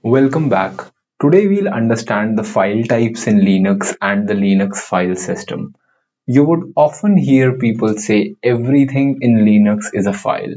Welcome back. Today we'll understand the file types in Linux and the Linux file system. You would often hear people say everything in Linux is a file.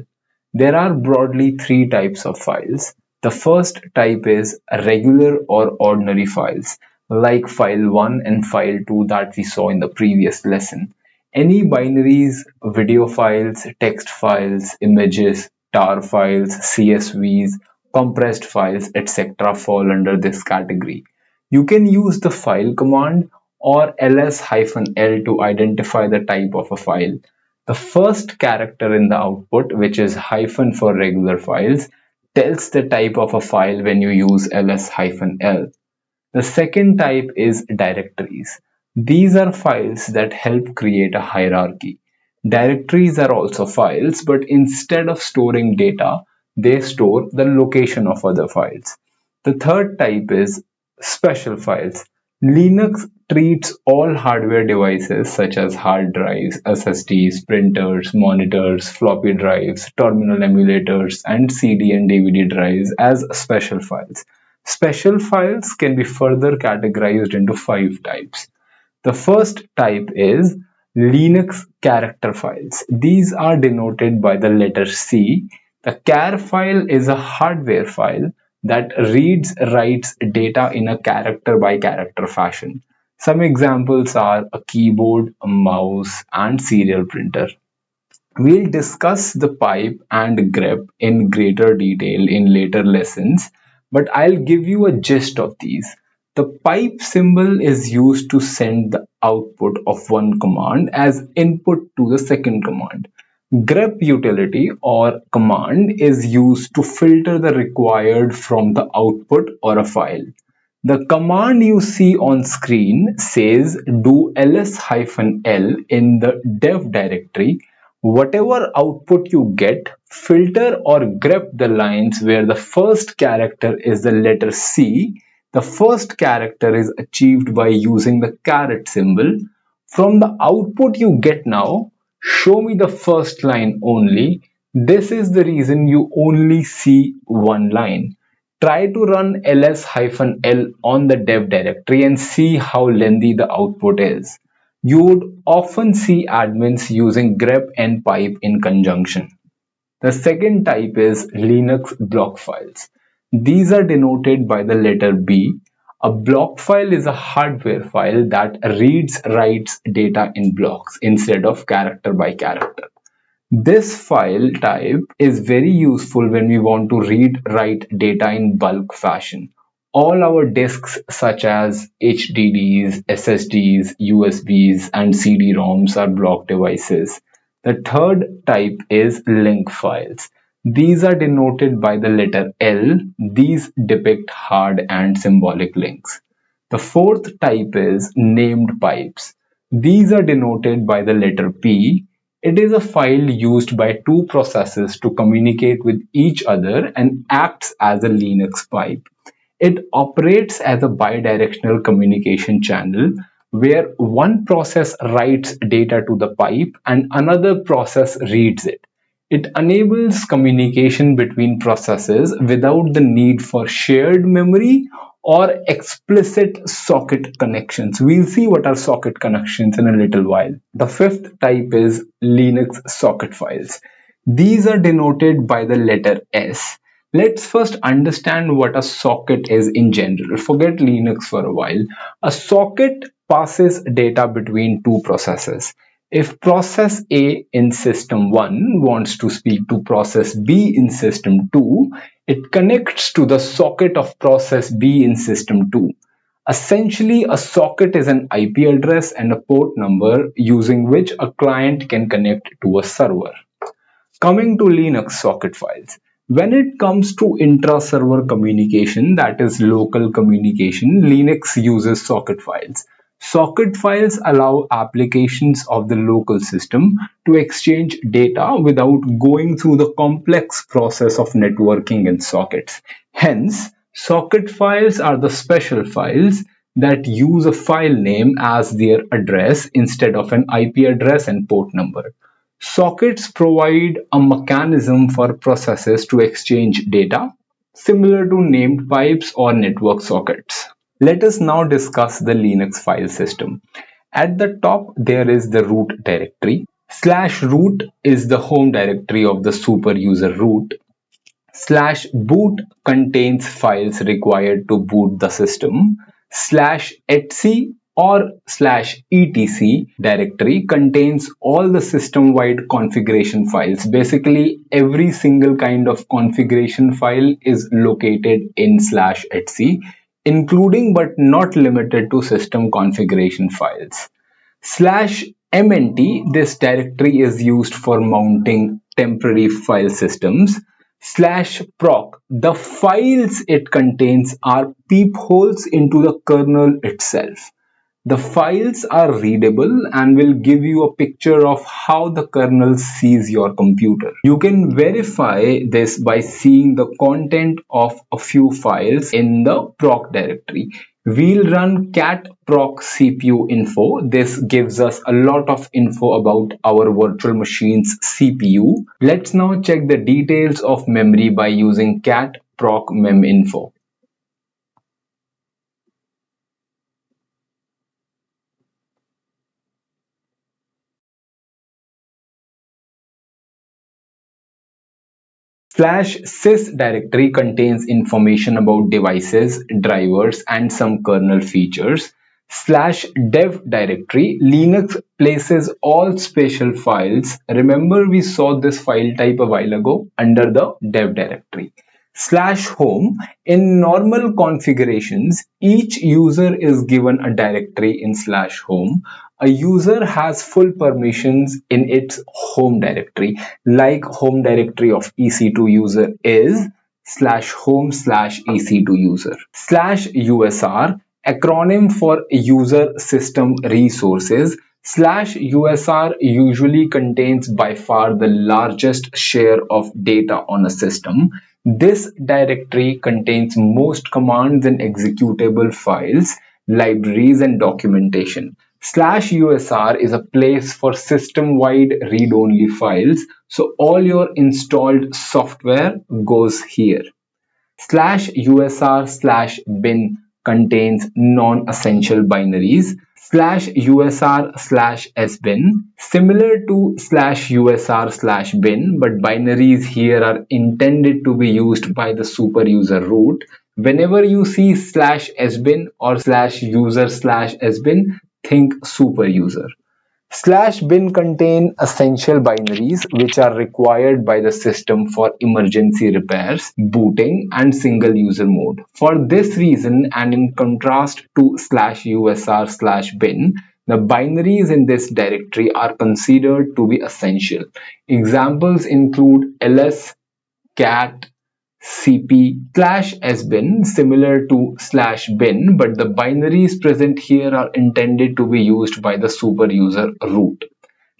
There are broadly three types of files. The first type is regular or ordinary files, like file 1 and file 2 that we saw in the previous lesson. Any binaries, video files, text files, images, tar files, CSVs, compressed files, etc. fall under this category. You can use the file command or ls-l to identify the type of a file. The first character in the output, which is hyphen for regular files, tells the type of a file when you use ls-l. The second type is directories. These are files that help create a hierarchy. Directories are also files, but instead of storing data, they store the location of other files. The third type is special files. Linux treats all hardware devices such as hard drives, SSDs, printers, monitors, floppy drives, terminal emulators, and CD and DVD drives as special files. Special files can be further categorized into five types. The first type is Linux character files. These are denoted by the letter C. The char file is a hardware file that writes data in a character by character fashion. Some examples are a keyboard, a mouse, and serial printer. We'll discuss the pipe and grep in greater detail in later lessons, but I'll give you a gist of these. The pipe symbol is used to send the output of one command as input to the second command. Grep utility or command is used to filter the required from the output or a file. The command you see on screen says do ls-l in the dev directory. Whatever output you get, filter or grep the lines where the first character is the letter C. The first character is achieved by using the caret symbol. From the output you get now, show me the first line only. This is the reason you only see one line. Try to run ls-l on the dev directory and see how lengthy the output is. You would often see admins using grep and pipe in conjunction. The second type is Linux block files. These are denoted by the letter B. A block file is a hardware file that writes data in blocks instead of character by character. This file type is very useful when we want to write data in bulk fashion. All our disks such as HDDs, SSDs, USBs, and CD-ROMs are block devices. The third type is link files. These are denoted by the letter L. These depict hard and symbolic links. The fourth type is named pipes. These are denoted by the letter P. It is a file used by two processes to communicate with each other and acts as a Linux pipe. It operates as a bidirectional communication channel where one process writes data to the pipe and another process reads it. It enables communication between processes without the need for shared memory or explicit socket connections. We'll see what are socket connections in a little while. The fifth type is Linux socket files. These are denoted by the letter S. Let's first understand what a socket is in general. Forget Linux for a while. A socket passes data between two processes. If process A in system 1 wants to speak to process B in system 2, it connects to the socket of process B in system 2. Essentially, a socket is an IP address and a port number using which a client can connect to a server. Coming to Linux socket files. When it comes to intra-server communication, that is local communication, Linux uses socket files. Socket files allow applications of the local system to exchange data without going through the complex process of networking in sockets. Hence, socket files are the special files that use a file name as their address instead of an IP address and port number. Sockets provide a mechanism for processes to exchange data. similar to named pipes or network sockets. Let us now discuss the Linux file system. At the top, there is the root directory. Slash root is the home directory of the super user root. Slash boot contains files required to boot the system. Slash etc or slash etc directory contains all the system-wide configuration files. Basically, every single kind of configuration file is located in slash etc, including but not limited to system configuration files. Slash mnt, this directory is used for mounting temporary file systems. Slash proc, the files it contains are peepholes into the kernel itself. The files are readable and will give you a picture of how the kernel sees your computer. You can verify this by seeing the content of a few files in the proc directory. We'll run cat proc cpu info. This gives us a lot of info about our virtual machine's CPU. Let's now check the details of memory by using cat proc mem info. Slash sys directory contains information about devices, drivers, and some kernel features. Slash dev directory, Linux places all special files. Remember, we saw this file type a while ago under the dev directory. Slash home, in normal configurations, each user is given a directory in slash home. A user has full permissions in its home directory, like home directory of EC2 user is slash home slash EC2 user. Slash USR, acronym for user system resources. Slash USR usually contains by far the largest share of data on a system. This directory contains most commands and executable files, libraries, and documentation. Slash USR is a place for system-wide read-only files, so all your installed software goes here. Slash USR slash bin contains non-essential binaries. Slash USR slash sbin, similar to slash USR slash bin, but binaries here are intended to be used by the super user root. Whenever you see slash sbin or slash user slash sbin, think super user. Slash bin contain essential binaries which are required by the system for emergency repairs, booting, and single user mode. For this reason, and in contrast to slash usr slash bin, the binaries in this directory are considered to be essential. Examples include ls, cat, cp slash sbin, similar to slash bin, but the binaries present here are intended to be used by the super user root.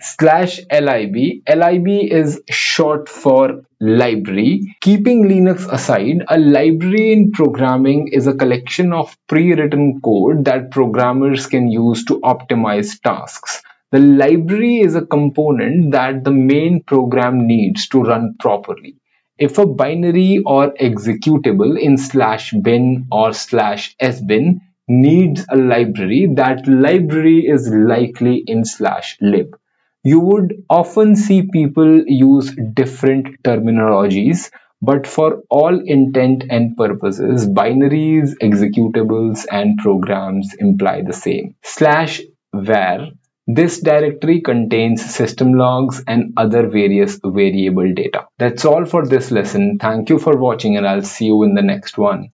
Slash lib, lib is short for library. Keeping Linux aside, a library in programming is a collection of pre-written code that programmers can use to optimize tasks. The library is a component that the main program needs to run properly. If a binary or executable in slash bin or slash sbin needs a library, that library is likely in slash lib. You would often see people use different terminologies, but for all intent and purposes, binaries, executables, and programs imply the same. Slash var, this directory contains system logs and other various variable data. That's all for this lesson. Thank you for watching, and I'll see you in the next one.